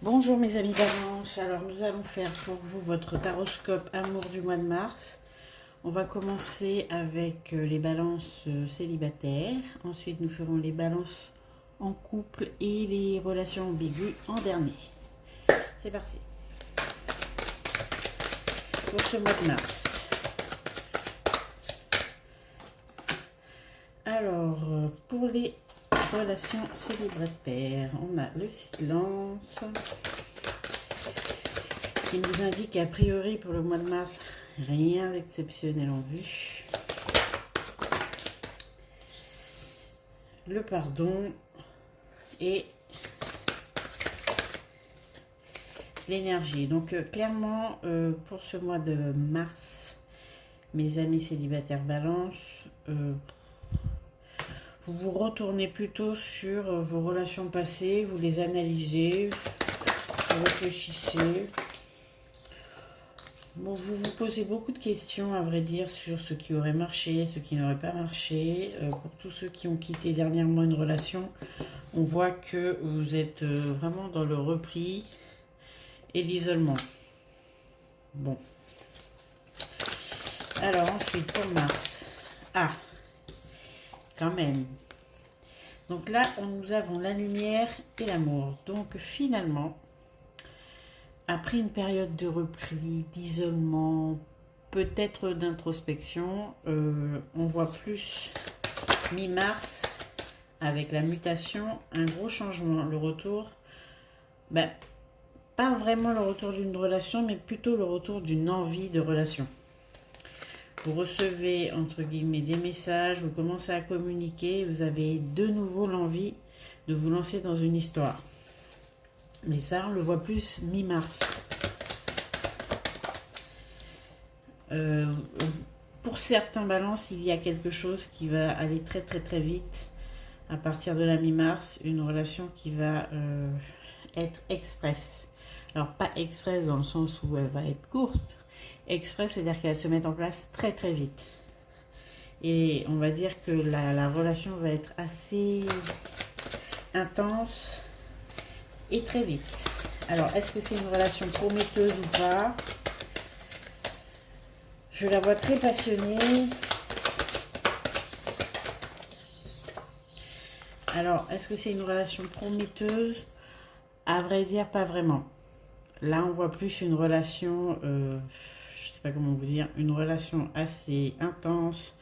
Bonjour mes amis Balance, alors nous allons faire pour vous votre taroscope amour du mois de mars. On va commencer avec les balances célibataires, ensuite nous ferons les balances en couple et les relations ambiguës en dernier. C'est parti pour ce mois de mars. Alors pour les relations célibataires, on a le silence qui nous indique a priori pour le mois de mars rien d'exceptionnel en vue. Le pardon et l'énergie. Donc clairement pour ce mois de mars, mes amis célibataires balance, vous vous retournez plutôt sur vos relations passées, vous les analysez, vous réfléchissez. Bon, vous vous posez beaucoup de questions, à vrai dire, sur ce qui aurait marché, ce qui n'aurait pas marché. Pour tous ceux qui ont quitté dernièrement une relation, on voit que vous êtes vraiment dans le repli et l'isolement. Bon. Alors ensuite, pour mars. Ah, quand même. Donc là, nous avons la lumière et l'amour. Donc finalement, après une période de repli, d'isolement, peut-être d'introspection, on voit plus mi-mars avec la mutation, un gros changement, le retour, pas vraiment le retour d'une relation, mais plutôt le retour d'une envie de relation. Vous recevez, entre guillemets, des messages, vous commencez à communiquer, vous avez de nouveau l'envie de vous lancer dans une histoire. Mais ça, on le voit plus mi-mars. Pour certains balances, il y a quelque chose qui va aller très très très vite. À partir de la mi-mars, une relation qui va être express. Alors pas express dans le sens où elle va être courte. Express, c'est-à-dire qu'elle va se mettre en place très très vite. Et on va dire que la relation va être assez intense et très vite. Alors, est-ce que c'est une relation prometteuse ou pas? Je la vois très passionnée. Alors, est-ce que c'est une relation prometteuse? À vrai dire, pas vraiment. Là, on voit plus une relation, je sais pas comment vous dire, une relation assez intense,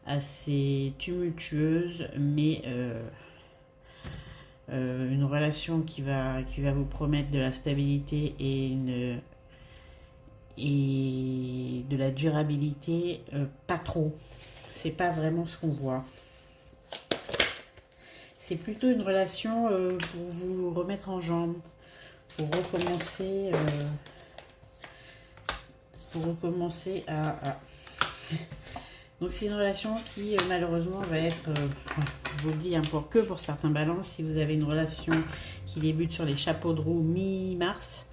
assez tumultueuse, mais une relation qui va vous promettre de la stabilité et de la durabilité, pas trop. C'est pas vraiment ce qu'on voit. C'est plutôt une relation pour vous remettre en jambe, pour recommencer à... Donc c'est une relation qui malheureusement va être, je vous le dis, que pour certains balances, si vous avez une relation qui débute sur les chapeaux de roue mi-mars,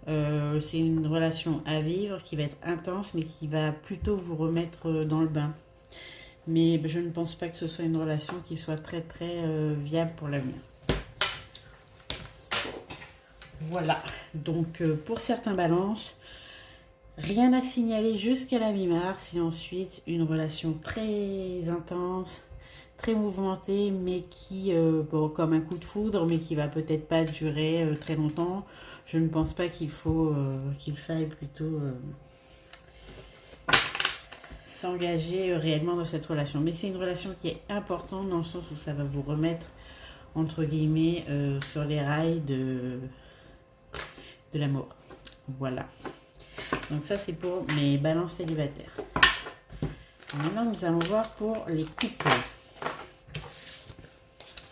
c'est une relation à vivre qui va être intense mais qui va plutôt vous remettre dans le bain. Mais je ne pense pas que ce soit une relation qui soit très très viable pour l'avenir. Voilà, donc pour certains balances, rien à signaler jusqu'à la mi-mars et ensuite une relation très intense, très mouvementée, mais qui, comme un coup de foudre, mais qui va peut-être pas durer très longtemps. Je ne pense pas qu'il faille plutôt s'engager réellement dans cette relation. Mais c'est une relation qui est importante dans le sens où ça va vous remettre, entre guillemets, sur les rails de l'amour. Voilà. Donc ça, c'est pour mes balances célibataires. Maintenant, nous allons voir pour les couples.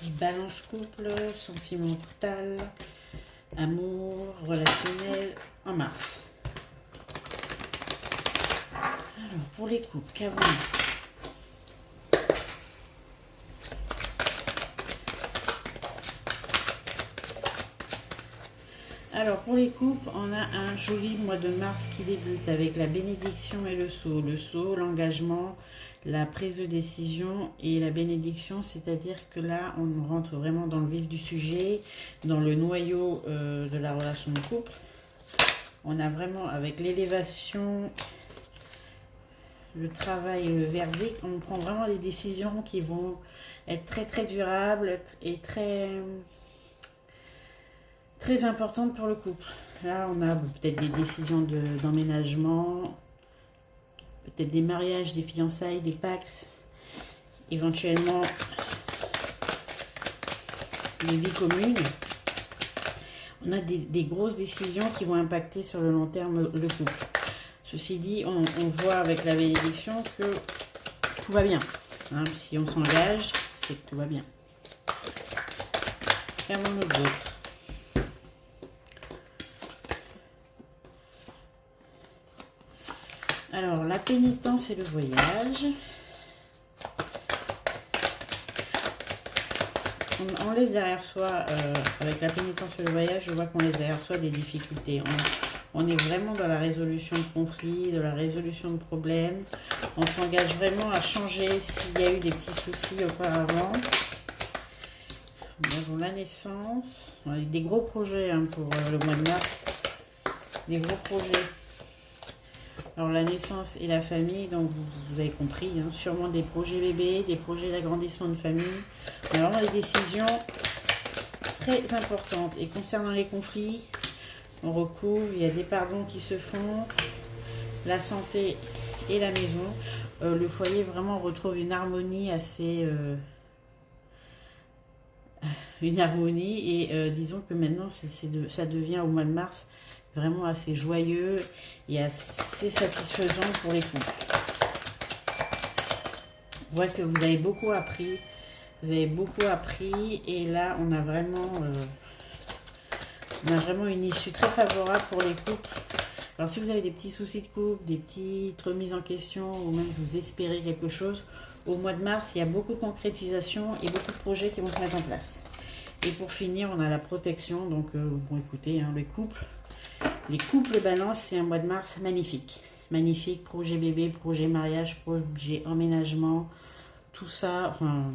Les balances couple, sentimental, amour, relationnel, en mars. Alors, pour les couples, qu'avons-nous? Alors, pour les couples, on a un joli mois de mars qui débute avec la bénédiction et le sceau. Le sceau, l'engagement, la prise de décision et la bénédiction, c'est-à-dire que là, on rentre vraiment dans le vif du sujet, dans le noyau de la relation de couple. On a vraiment, avec l'élévation, le travail, le verdict, on prend vraiment des décisions qui vont être très très durables et très très importantes pour le couple. Là, on a peut-être des décisions d'emménagement, peut-être des mariages, des fiançailles, des pax, éventuellement des vies communes. On a des grosses décisions qui vont impacter sur le long terme le couple. Ceci dit, on voit avec la bénédiction que tout va bien. Hein, si on s'engage, c'est que tout va bien. Fermons nos autres. Alors, la pénitence et le voyage. On laisse derrière soi, avec la pénitence et le voyage, je vois qu'on laisse derrière soi des difficultés. On est vraiment dans la résolution de conflits, de la résolution de problèmes. On s'engage vraiment à changer s'il y a eu des petits soucis auparavant. Nous avons la naissance. On a des gros projets hein, pour le mois de mars. Des gros projets. Alors la naissance et la famille, donc vous avez compris, hein, sûrement des projets bébés, des projets d'agrandissement de famille. On a vraiment des décisions très importantes. Et concernant les conflits, on recouvre, il y a des pardons qui se font, la santé et la maison. Le foyer vraiment retrouve une harmonie assez... une harmonie et disons que maintenant ça devient au mois de mars vraiment assez joyeux et assez satisfaisant pour les couples. Je vois que vous avez beaucoup appris. Vous avez beaucoup appris et là on a vraiment une issue très favorable pour les couples. Alors si vous avez des petits soucis de couple, des petites remises en question ou même vous espérez quelque chose, au mois de mars il y a beaucoup de concrétisation et beaucoup de projets qui vont se mettre en place. Et pour finir on a la protection, donc bon écoutez, hein, les couples balance, c'est un mois de mars magnifique. Magnifique, projet bébé, projet mariage, projet emménagement, tout ça. Enfin,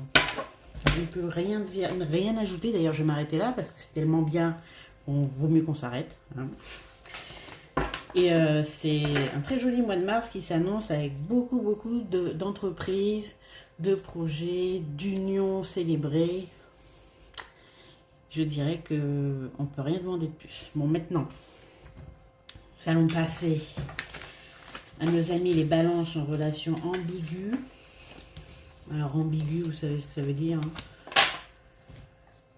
je ne peux rien dire, rien ajouter. D'ailleurs, je vais m'arrêter là parce que c'est tellement bien qu'on vaut mieux qu'on s'arrête. Hein. Et c'est un très joli mois de mars qui s'annonce avec beaucoup d'entreprises, de projets, d'unions célébrées. Je dirais qu'on ne peut rien demander de plus. Bon, maintenant... Nous allons passer à nos amis les balances en relation ambiguë. Alors ambiguë, vous savez ce que ça veut dire. Hein.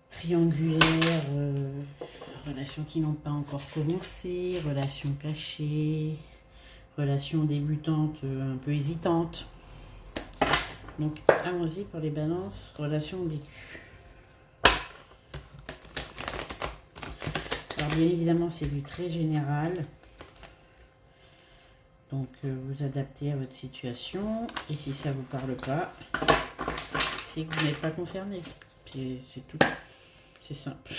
Triangulaire, relations qui n'ont pas encore commencé, relations cachées, relations débutantes un peu hésitantes. Donc allons-y pour les balances, relations ambiguës. Alors bien évidemment c'est du très général. Donc vous adaptez à votre situation et si ça ne vous parle pas, c'est que vous n'êtes pas concerné. C'est tout. C'est simple.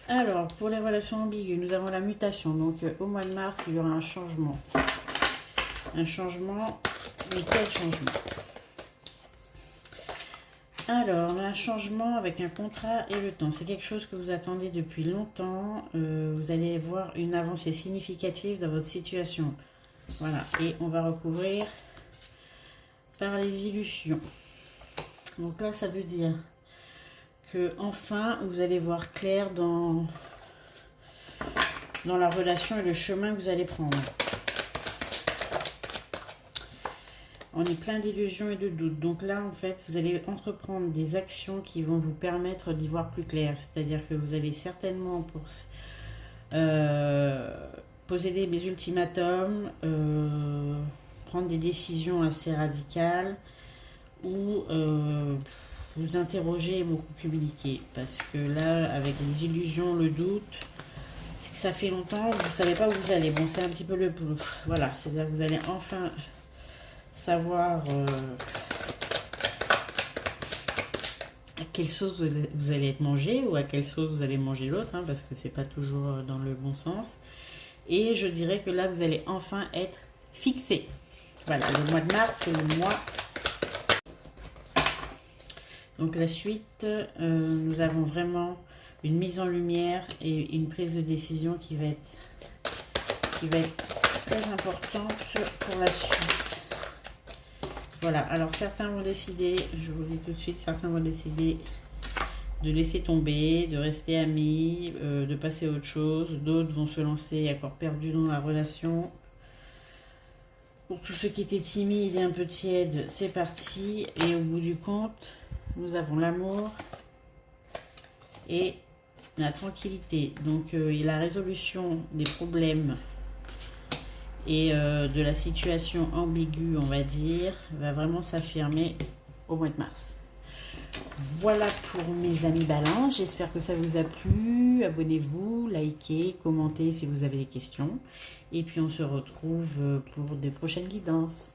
Alors pour les relations ambiguës, nous avons la mutation. Donc au mois de mars, il y aura un changement. Un changement, mais quel changement ? Alors, un changement avec un contrat et le temps. C'est quelque chose que vous attendez depuis longtemps. Vous allez voir une avancée significative dans votre situation. Voilà. Et on va recouvrir par les illusions. Donc là, ça veut dire que enfin, vous allez voir clair dans la relation et le chemin que vous allez prendre. On est plein d'illusions et de doutes. Donc là, en fait, vous allez entreprendre des actions qui vont vous permettre d'y voir plus clair. C'est-à-dire que vous allez certainement poser des ultimatums, prendre des décisions assez radicales ou vous interroger et beaucoup communiquer. Parce que là, avec les illusions, le doute, c'est que ça fait longtemps, vous ne savez pas où vous allez. Bon, c'est un petit peu le... Voilà, c'est-à-dire que vous allez enfin... savoir à quelle sauce vous allez être mangé ou à quelle sauce vous allez manger l'autre, hein, parce que c'est pas toujours dans le bon sens. Et je dirais que là, vous allez enfin être fixé. Voilà, le mois de mars, c'est le mois. Donc la suite, nous avons vraiment une mise en lumière et une prise de décision qui va être très importante pour la suite. Voilà, alors certains vont décider, je vous le dis tout de suite, certains vont décider de laisser tomber, de rester amis, de passer à autre chose. D'autres vont se lancer à corps perdu dans la relation. Pour tous ceux qui étaient timides et un peu tièdes, c'est parti. Et au bout du compte, nous avons l'amour et la tranquillité. Donc la résolution des problèmes et de la situation ambiguë, on va dire, va vraiment s'affirmer au mois de mars. Voilà pour mes amis Balance, j'espère que ça vous a plu. Abonnez-vous, likez, commentez si vous avez des questions. Et puis on se retrouve pour des prochaines guidances.